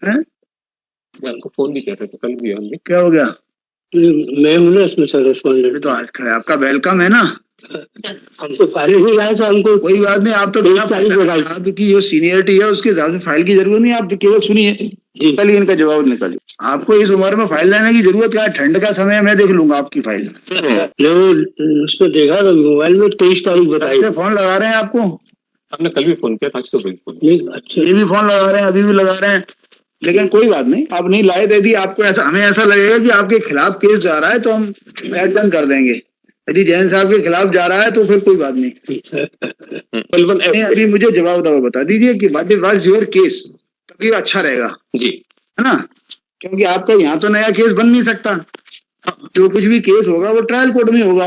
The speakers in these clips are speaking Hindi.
हैं? मैं उनको फोन भी कर रहे थे कल भी हमने। क्या हो गया? मैं हूँ ना इसमें सर रेस्पॉन्डेंट। तो आज का आपका वेलकम है ना। हमको फाइल नहीं आया तो हमको कोई बात नहीं, आप तो आपकी जो सीनियरिटी है उसके हिसाब से फाइल की जरूरत नहीं, आप केवल सुनिए जी। कल इनका जवाब निकालिए। आपको इस उम्र में फाइल लेने की जरूरत क्या है? ठंड का समय है, मैं देख लूंगा आपकी फाइल। उसमें देखा तो मोबाइल में 23 तारीख बताई। फोन लगा रहे हैं आपको? हमने कल भी फोन किया था, आज तो फोन। अच्छा, ये भी फोन लगा रहे हैं, अभी भी लगा रहे हैं, लेकिन कोई बात नहीं, आप नहीं लाए। यदि आपको ऐसा, हमें ऐसा लगेगा कि आपके खिलाफ केस जा रहा है तो हम एक्शन कर देंगे। यदि जैन साहब के खिलाफ जा रहा है तो फिर कोई बात नहीं। अभी मुझे जवाब दवा बता दीजिए कि व्हाट इज योर केस, तभी अच्छा रहेगा जी, है ना। क्योंकि आपका यहाँ तो नया केस बन नहीं सकता, जो कुछ भी केस होगा वो ट्रायल कोर्ट में होगा।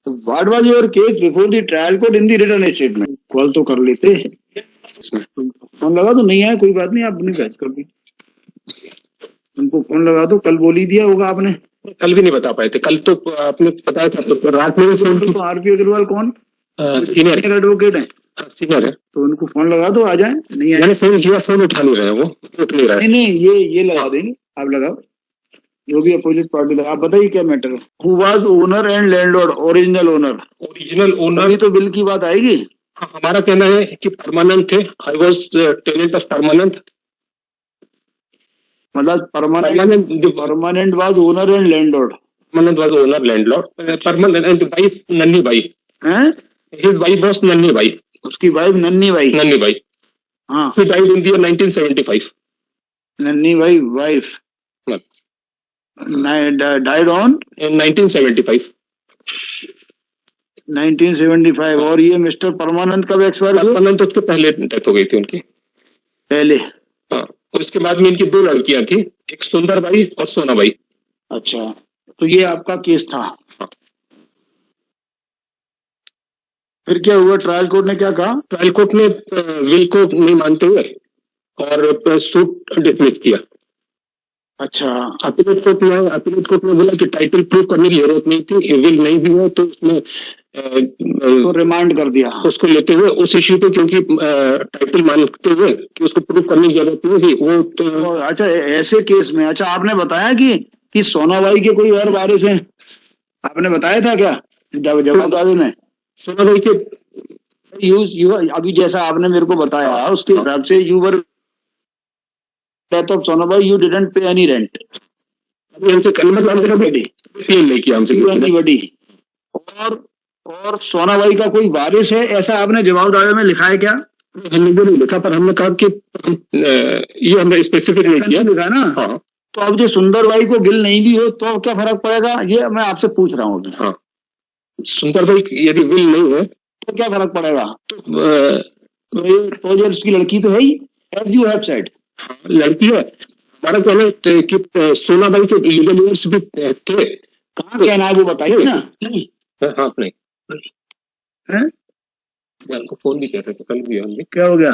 What was your case before the trial court in the written statement. Call तो कर लेते, फोन लगा तो नहीं आया, कोई बात नहीं, आप अपनी बहस कर दीजिए। उनको फोन लगा दो, कल बोल ही दिया होगा आपने। कल भी नहीं बता पाए थे, कल तो आपने बताया था, तो रात में फोन। तो आरपी अग्रवाल कौन? सीनियर एडवोकेट है, सीनियर है, तो उनको फोन लगा दो, आ जाए। नहीं आए, मैंने फोन किया, फोन उठा नहीं रहे, वो उठ नहीं रहा है। नहीं ये लगा देंगे, आप लगाओ, जो भी अपोजिट पार्टी लगा। आप बताइए क्या मैटर है? Who was owner and landlord, original owner. Original owner, अभी तो बिल की बात आएगी। हमारा कहना है कि परमानेंट थे। I was tenant of permanent, मतलब permanent was owner and landlord. Permanent was owner landlord, permanent wife Nanhi Bai हैं? His wife was Nanhi Bai, उसकी वाइफ नन्ही बाई। नन्ही बाई, हाँ, she died in the year 1975। Nanhi Bai wife died on in 1975। 1975। और ये मिस्टर परमानंद कब एक्सपायर हुए? परमानंद तो उसके पहले डेथ हो गई थी उनकी, पहले। हाँ, उसके बाद में इनकी 2 लड़कियां थी, एक सुंदर बाई और सोना बाई। अच्छा, तो ये आपका केस था। हाँ। फिर क्या हुआ? ट्रायल कोर्ट ने क्या कहा? ट्रायल कोर्ट ने विल को नहीं मानते हुए और सूट डिसमिस किया। अच्छा, अपीलेट कोर्ट ने बोला कि टाइटल प्रूव करने की जरूरत नहीं थी, विल नहीं भी है, तो उसने तो रिमांड कर दिया उसको लेते हुए उस इश्यू पे, क्योंकि टाइटल मानते हुए कि उसको प्रूव करने की जरूरत नहीं थी वो तो। अच्छा, ऐसे केस में, अच्छा आपने बताया कि सोनाबाई के कोई और वारिस हैं, आपने बताया था क्या जवाब में? सोनाबाई के यू अभी जैसा आपने मेरे को बताया उसके हिसाब से you were death of Sonabai, you didn't pay any rent. अभी हमसे नहीं किया हमसे बड़ी। और सोनाबाई का कोई वारिस है ऐसा आपने जवाब दावे में लिखा है क्या? हमने नहीं लिखा, पर हमने कहा कि ये हमने स्पेसिफिक नहीं किया, लिखा ना। हाँ। तो अब जो सुंदरबाई को बिल नहीं भी हो तो क्या फर्क पड़ेगा, ये मैं आपसे पूछ रहा हूँ। हाँ, सुंदरबाई यदि विल नहीं है तो क्या फर्क पड़ेगा? तो जो उसकी लड़की तो है ही, एज यू हैव सेड। हाँ, लड़की है। हमारा कहना है कि सोनाबाई के लीगल इयर्स भी थे। कहाँ कहना है वो बताइए ना। हाँ, नहीं है? मैं उनको फोन भी कर रहे थे कल भी हमने। क्या हो गया?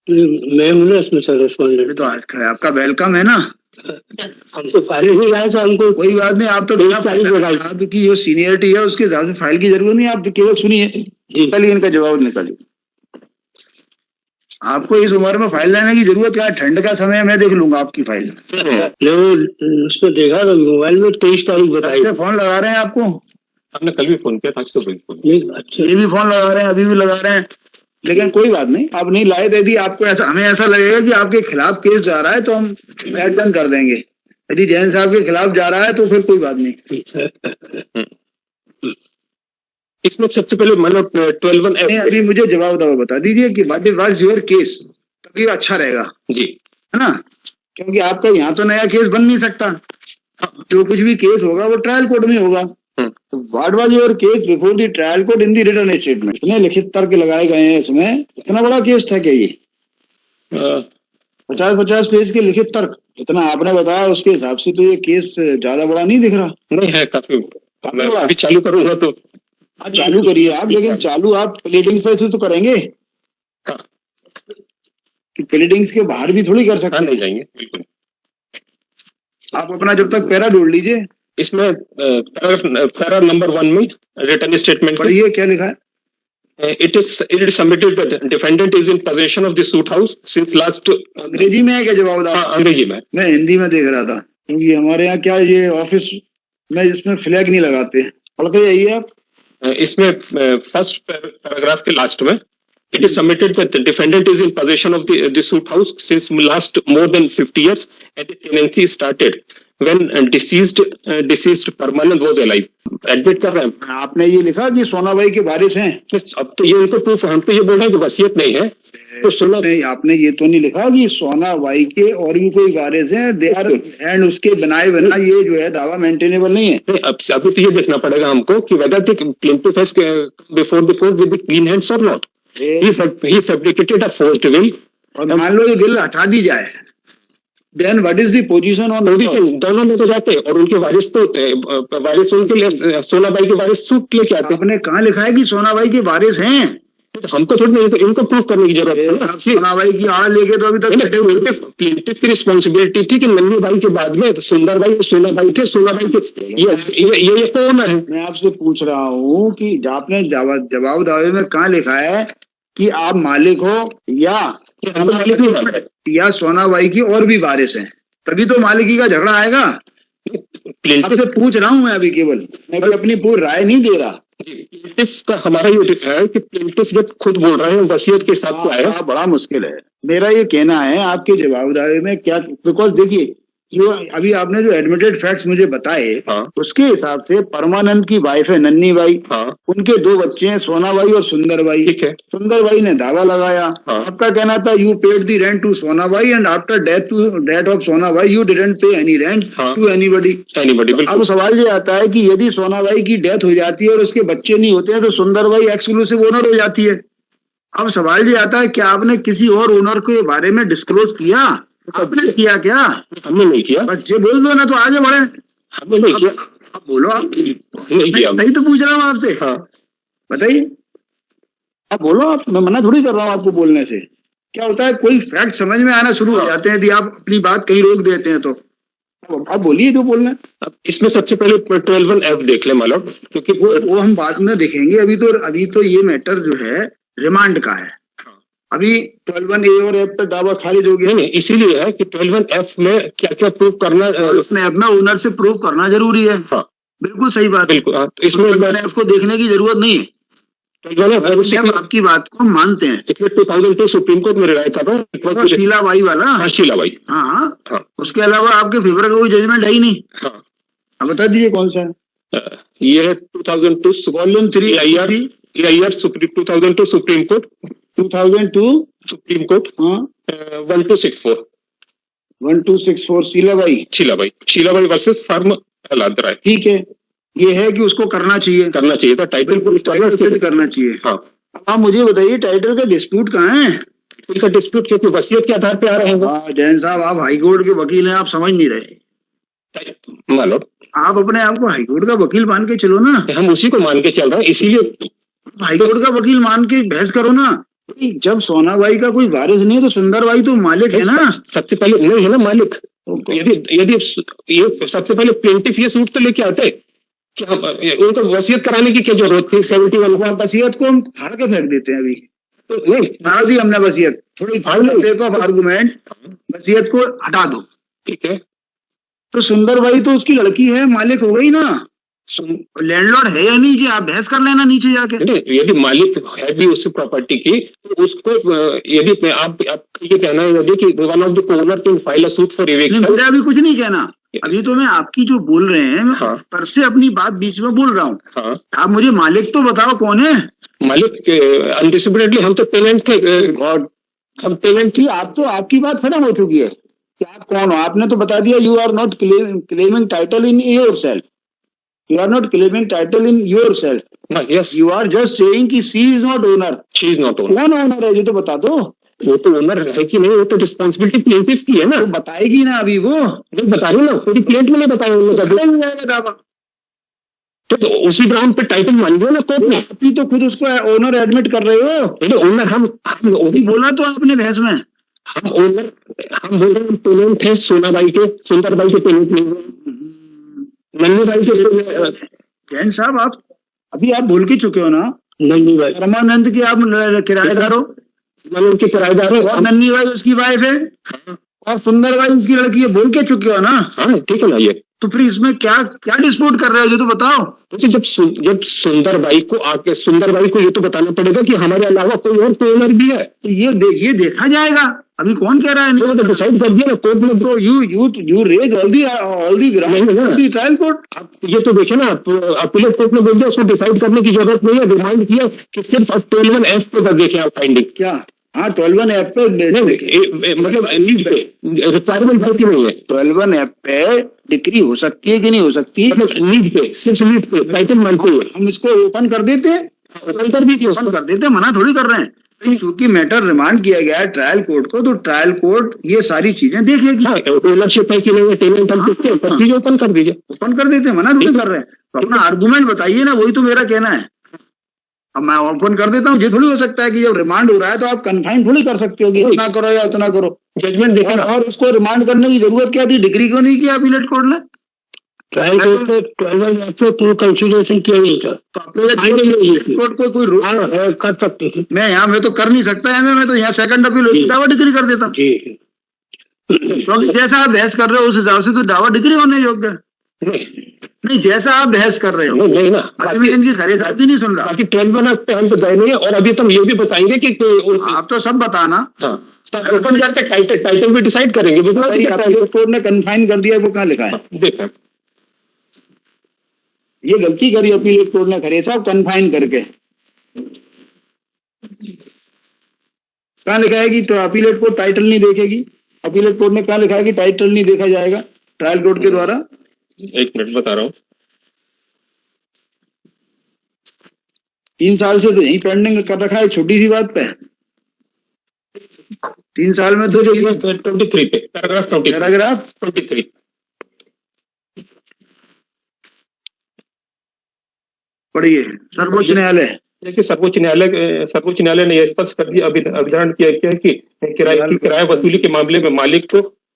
मैं हूँ ना इसमें सर रेस्पॉन्डेंट। तो आज का आपका वेलकम है ना। हमको फाइल नहीं आया तो हमको कोई बात नहीं, आप तो की जो सीनियरिटी है उसके हिसाब से फाइल की जरूरत नहीं, आप केवल सुनिए कल इनका जवाब निकालिए। आपको इस उम्र में फाइल लेने की जरूरत क्या है? ठंड का समय है, मैं देख लूंगा आपकी फाइल। उसमें देखा तो मोबाइल में 23 तारीख बताई। फोन लगा रहे हैं आपको? हमने कल भी फोन किया था, आज तो फोन। अच्छा, ये भी फोन लगा रहे हैं, अभी भी लगा रहे हैं, लेकिन कोई बात नहीं, आप नहीं लाए। यदि आपको ऐसा, हमें ऐसा लगेगा कि आपके खिलाफ केस जा रहा है तो हम एक्शन कर देंगे। यदि जैन साहब के खिलाफ जा रहा है तो फिर कोई बात नहीं। इसमें सबसे पहले मतलब 12(1)(f। अभी मुझे जवाब दवा बता दीजिए कि व्हाट इज योर केस, तभी अच्छा रहेगा जी, है ना। क्योंकि आपका यहाँ तो नया केस बन नहीं सकता, जो कुछ भी केस होगा वो ट्रायल कोर्ट में होगा। What was your case before the trial court in the written statement. इतने लिखित तर्क लगाए गए हैं इसमें, इतना बड़ा केस था क्या ये? 50-50 पेज के लिखित तर्क, इतना आपने बताया उसके हिसाब से तो ये केस ज्यादा बड़ा नहीं दिख रहा। नहीं है, काफी बड़ा। अभी चालू करूंगा तो चालू करिए आप, लेकिन चालू आप प्लेडिंग्स पे से तो करेंगे। हाँ, कि प्लेडिंग्स के बाहर भी थोड़ी कर सकते हैं। नहीं जाएंगे बिल्कुल। आप अपना जब तक पैरा ढूंढ लीजिए। इसमें पैरा नंबर 1 में रिटर्न स्टेटमेंट पढ़िए क्या लिखा है। It is submitted that defendant is in possession of the suit house since last. अंग्रेजी में है क्या जवाब? हाँ, अंग्रेजी में। मैं हिंदी में देख रहा था, क्योंकि हमारे यहाँ क्या ये ऑफिस में इसमें फ्लैग नहीं लगाते। पढ़ के जाइए आप। इसमें फर्स्ट पैराग्राफ के लास्ट में it is submitted that the defendant is in possession of the suit house since last more than 50 years and the tenancy started when deceased Parmanand was alive. Admit कर रहे हैं। आपने ये लिखा कि सोनाबाई के वारिस हैं। अब तो ये उनको प्रूफ, हम तो ये बोल रहे हैं कि वसीयत नहीं है, तो सुनो। नहीं, आपने ये तो नहीं लिखा कि सोनाबाई के और भी कोई वारिस हैं, दे आर एंड उसके बनाए बिना ये जो है दावा मेंटेनेबल नहीं है। नहीं, अब अभी तो ये देखना पड़ेगा हमको कि whether the plaintiff has before the court with the clean hands or not. He fabricated a forged will. और मान लो ये बिल हटा दी जाए, then what is the position on दोनों में तो जाते और उनके वारिस तो वारिस उनके लिए सोनाबाई के वारिस सूट लेके आते। आपने कहाँ लिखा है कि सोनाबाई के वारिस हैं? तो हमको थोड़ी नहीं, तो इनको प्रूफ करने की जरूरत है। सोनाबाई की आड़ लेके तो अभी तक प्लेंटिफ की रिस्पॉन्सिबिलिटी थी कि नन्ही बाई के बाद में सुंदरबाई और सोनाबाई थे। सोनाबाई के ये कौन है? मैं आपसे पूछ रहा हूँ कि आपने जवाब दावे में कहाँ लिखा है कि आप मालिक हो या सोनाबाई की और भी वारिस हैं, तभी तो मालिकी का झगड़ा आएगा। आपसे पूछ रहा हूँ मैं अभी, केवल मैं भी अपनी पूरी राय नहीं दे रहा। प्लेंटिफ का हमारा ये है कि प्लेंटिफ जब खुद बोल रहे हैं वसीयत के साथ तो आया, बड़ा मुश्किल है। मेरा ये कहना है आपके जवाब दावे में क्या, बिकॉज देखिए जो अभी आपने जो एडमिटेड फैक्ट्स मुझे बताए, उसके हिसाब से परमानंद की वाइफ है नन्ही बाई, उनके दो बच्चे हैं सोनाबाई और सुंदरबाई। ठीक है। सुंदरबाई ने दावा लगाया, आपका कहना था you paid the rent to Sonabai and after death of Sonabai you didn't pay any rent to anybody. अब सवाल ये आता है कि यदि सोनाबाई की डेथ हो जाती है और उसके बच्चे नहीं होते हैं तो सुंदरबाई एक्सक्लूसिव ओनर हो जाती है। अब सवाल ये आता है कि आपने किसी और ओनर के बारे में डिस्क्लोज किया? आपने किया क्या? हमने नहीं किया। बस ये बोल दो ना तो आगे बढ़े। हमने नहीं किया। अब बोलो आप। नहीं किया। नहीं तो पूछ रहा हूँ आपसे। हाँ बताइए, अब बोलो आप। मैं मना थोड़ी कर रहा हूँ आपको बोलने से। क्या होता है, कोई फैक्ट समझ में आना शुरू हो जाते हैं यदि आप अपनी बात कहीं रोक देते हैं तो। अब बोलिए जो बोलना है। अब इसमें सबसे पहले 12(1)(f) देख ले मालूम, क्योंकि वो हम बाद में देखेंगे। अभी तो ये मैटर जो है रिमांड का है। अभी 12(1)(a) और F पे दावा खारिज हो गया। नहीं, इसीलिए है कि 12(1)(f) में क्या क्या प्रूफ करना, उसने अपना ओनर से प्रूफ करना जरूरी है। हाँ बिल्कुल सही बात। बिल्कुल। तो इसमें F को देखने की जरूरत नहीं है। 12(1)(f) आपकी बात को मानते हैं। 2002 सुप्रीम कोर्ट में रिलाय कर रहा हूँ। शीलाबाई वाला। हाँ शीलाबाई। हाँ। उसके अलावा आपके फेवर का कोई जजमेंट है ही नहीं। हाँ अब बता दीजिए कौन सा है। ये है 2002 volume 3 EIR 2002 supreme court 2002 supreme court. हाँ 1264 शीलाबाई वर्सेस फर्म अलाद्रा। ठीक है, ये है कि उसको करना चाहिए था। टाइटल करना चाहिए। हाँ। अब आप मुझे बताइए टाइटल का डिस्प्यूट कहाँ है? का डिस्प्यूट क्योंकि वसीयत के आधार पे आ रहे हैं। जैन साहब, आप हाईकोर्ट के वकील हैं, आप समझ नहीं रहे। मानो आप अपने आप को हाईकोर्ट का वकील मान के चलो ना। हम उसी को मान के चल रहे हैं, इसीलिए हाईकोर्ट का वकील मान के बहस करो ना। जब सोनाबाई का कोई वारिस नहीं है तो सुंदरबाई तो मालिक है ना। सबसे पहले नहीं है ना मालिक। यदि ये सबसे पहले प्लेंटिफ ये सूट तो लेके आते कि उनको वसीयत कराने की क्या जरूरत थी? 71 वसीयत को हम फाड़ के फेंक देते हैं। अभी तो नहीं फाड़ दी हमने वसीयत, थोड़ी आर्गुमेंट, वसीयत को हटा दो। ठीक है, तो सुंदरबाई तो उसकी लड़की है, मालिक हो गई ना। लैंडलॉर्ड है या नहीं जी, आप बहस कर लेना नीचे जाके। यदि मालिक है भी उसी प्रॉपर्टी की तो उसको, यदि आप ये कहना है यदि कि one of the owner can file a suit for eviction. मुझे अभी कुछ नहीं कहना। अभी तो मैं आपकी जो बोल रहे हैं, मैं पर से अपनी बात बीच में बोल रहा हूँ। हाँ। आप मुझे मालिक तो बताओ कौन है मालिक? अनडिस्प्यूटेडली हम तो पेरेंट थे। हम पेरेंट थी। आप तो, आपकी बात खत्म हो चुकी है कि आप कौन हो। आपने तो बता दिया, you are not claiming title in yourself. You are not claiming title in yourself. Yes. You are just saying कि she is not owner. She is not owner. कौन ओनर है ये तो बता दो। वो तो ओनर है कि नहीं, वो तो रिस्पॉन्सिबिलिटी प्लेंटिफ की है ना। तो बताएगी ना अभी वो। नहीं बता रही ना, पूरी प्लेंट में नहीं बताया। तो उसी ग्राउंड पे टाइटल मान लिया ना कोर्ट ने। अभी तो खुद उसको ओनर एडमिट कर रहे हो। ओनर हम बोला तो आपने बहस में। हम ओनर, हम बोल रहे हैं पेरेंट थे सोनाबाई के, सुंदरबाई के पेरेंट नहीं। नन्ही बाई के। जैन साहब, आप अभी आप बोल के चुके हो ना नंदी भाई, परमानंद की आप किराएदार हो मैंने उनके किराएदार है। और नन्ही बाई उसकी वाइफ है और सुंदर बाई उसकी लड़की है, बोल के चुके हो ना। हाँ ठीक है ना ये। तो फिर इसमें क्या क्या डिस्प्यूट कर रहे हो, ये तो बताओ। तो जब सुंदर बाई को ये तो बताना पड़ेगा कि हमारे अलावा कोई और ओनर भी है। तो ये देखा जाएगा, अभी कौन कह रहा है तो डिसाइड कर दिया ना कोर्ट में। तो you raise all the ground trial court. आप ये तो देखिए ना, आप अपीलेट कोर्ट में बोल दिया, उसको डिसाइड करने की जरूरत नहीं है, रिमाइंड किया कि सिर्फ 12(1) पे देखें आप फाइंडिंग। क्या? हाँ 12(1) पे मतलब नीड पे रिक्वायरमेंट है कि नहीं है? 12(1) पे डिक्री हो सकती है कि नहीं हो सकती, मतलब नीड पे, सिर्फ नीड पे, टाइटल मानते हुए हम इसको ओपन कर देते हैं, ओपन कर दीजिए, ओपन कर देते हैं, मना थोड़ी कर रहे हैं। क्योंकि मैटर रिमांड किया गया है ट्रायल कोर्ट को, तो ट्रायल कोर्ट ये सारी चीजें देखेगी। हाँ, ओनरशिप है कि नहीं है, टेनेंट हम देखते हैं, सब चीजें ओपन कर दीजिए। ओपन कर देते हैं, मना थोड़ी कर रहे हैं। तो अपना आर्गुमेंट बताइए ना, वही तो मेरा कहना है। अब मैं ओपन कर देता हूँ, ये थोड़ी हो सकता है कि जब रिमांड हो रहा है तो आप कन्फाइन थोड़ी कर सकते हो कि इतना करो या उतना करो। जजमेंट देखा ना। और उसको रिमांड करने की जरूरत क्या थी, डिग्री क्यों नहीं किया अपीलेट कोर्ट ने? ट्रायल कोर्ट में 12(1) पे कोई कंसिडरेशन किया नहीं था। तो अपीलेट कोर्ट को कोई कर सकते थे मैं तो कर नहीं सकता है, मैं तो यहाँ सेकंड अपील दावा डिग्री कर देता। जी। क्योंकि जैसा आप बहस कर रहे हो उस हिसाब से तो दावा डिग्री होने योग्य है। नहीं, जैसा आप बहस कर रहे हो नहीं ना, अभी इनकी खरे साहब भी नहीं सुन रहा। बाकी 12(1) पे हम तो गए नहीं है, और अभी तो हम ये भी बताएंगे कि आप तो सब बताना। हाँ, तो ओपन करके टाइटल भी डिसाइड करेंगे। कोर्ट ने कन्फाइन कर दिया, वो कहाँ लिखा है? देखा ये गलती करी अपीलेट कोर्ट ने खरे साहब, कन्फाइन करके। कहाँ लिखा है कि तो अपीलेट कोर्ट टाइटल नहीं देखेगी? अपीलेट कोर्ट ने कहाँ लिखा है कि टाइटल नहीं देखा जाएगा ट्रायल कोर्ट के द्वारा? एक मिनट बता रहा हूँ। 3 साल से तो यही पेंडिंग कर रखा है, छोटी सी बात पे। 3 साल में तो 23 पे पैराग्राफ 23 पढ़िए। सर्वोच्च न्यायालय, देखिए सर्वोच्च न्यायालय ने यह स्पष्ट कर दिया, अभिधारण किया गया है कि किराया वसूली के मामले में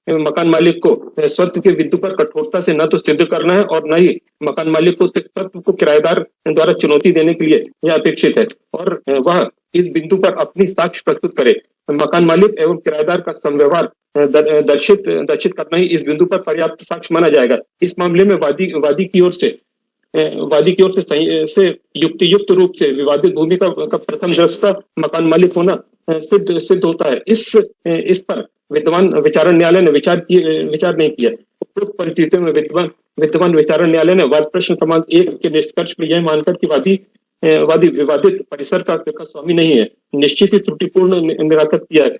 मकान मालिक को स्वत्व के बिंदु पर कठोरता से न तो सिद्ध करना है और न ही मकान मालिक को स्वत्व को किराएदार द्वारा चुनौती देने के लिए यह अपेक्षित है, और वह इस बिंदु पर अपनी साक्ष्य प्रस्तुत करे। मकान मालिक एवं किराएदार का समव्यवहार दर्शित करना ही इस बिंदु पर पर्याप्त साक्ष्य माना जाएगा। इस मामले में वादी की ओर से युक्त रूप से विवादित भूमि का प्रथम दृष्टा मकान मालिक होना सिद्ध होता है। इस पर विद्यमान विचारण न्यायालय ने विचार नहीं किया। उपरोक्त परिस्थितियों में विद्यमान विचारण न्यायालय ने वाद प्रश्न क्रमांक 1 के निष्कर्ष में यह मानकर कि वादी विवादित परिसर का स्वामी नहीं है, निश्चित ही त्रुटिपूर्ण निराकरण किया है।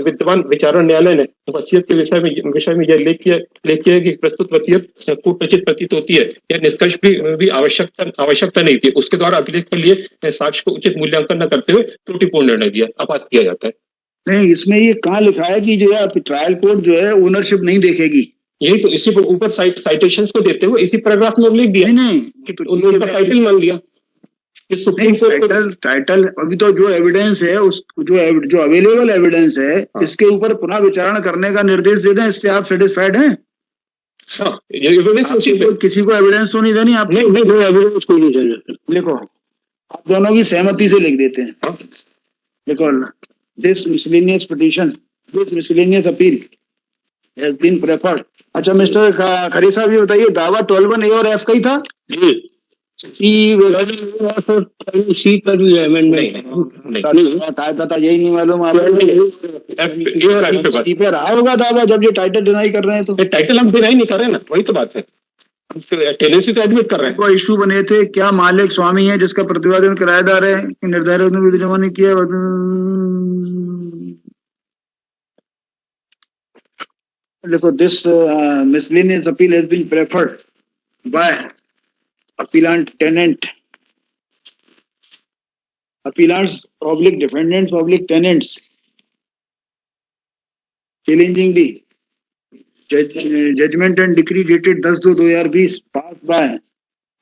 विद्यमान विचारण न्यायालय ने वसीयत के विषय में यह लेख किया कि प्रस्तुत वसीयत कूटरचित प्रतीत होती है। यह निष्कर्ष भी आवश्यकता नहीं थी। उसके द्वारा अभिलेख के लिए साक्ष्य को उचित मूल्यांकन न करते हुए त्रुटिपूर्ण निर्णय दिया आपात किया जाता है। नहीं, इसमें ये कहाँ लिखा है कि जो है ट्रायल कोर्ट जो है ओनरशिप नहीं देखेगी? यही तो इसी पर ऊपर साइटेशंस को देते हुए इसी पैराग्राफ में लिख दिया। नहीं उनका टाइटल मान लिया। टाइटल अभी तो जो एविडेंस है जो अवेलेबल एविडेंस है, इसके ऊपर पुनः विचारण करने का निर्देश दे दें। इससे आप सेटिस्फाइड हैं? हाँ, ये एविडेंस किसी को एविडेंस तो नहीं देनी आप? नहीं एविडेंस को नहीं देना। लिखो, आप दोनों की सहमति से लिख देते हैं। लिखो, this miscellaneous petition, this miscellaneous appeal has been preferred. अच्छा मिस्टर खरे साहब, ये बताइए दावा 12(1) A और F का ही था? जी। सी पर भी अमेंडमेंट पता यही नहीं मालूम पे रहा होगा दावा जब ये टाइटल डिनाई कर रहे हैं। तो टाइटल हम डिनाई नहीं कर रहे हैं ना, वही तो बात है, टेनेंसी तो एडमिट कर रहे हैं। कोई इशू बने थे, क्या मालिक स्वामी है जिसका प्रतिवादी किराएदार है कि निर्धारित में जमा नहीं किया? देखो, this miscellaneous appeal has been preferred by appellant tenant, appellants / defendants / tenants challenging the judgment and decree dated 10/2/2020 passed by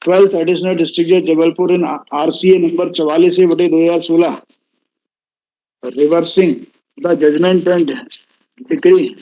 12th Additional District Judge Jabalpur in RCA number 44/2016 reversing the judgment and decree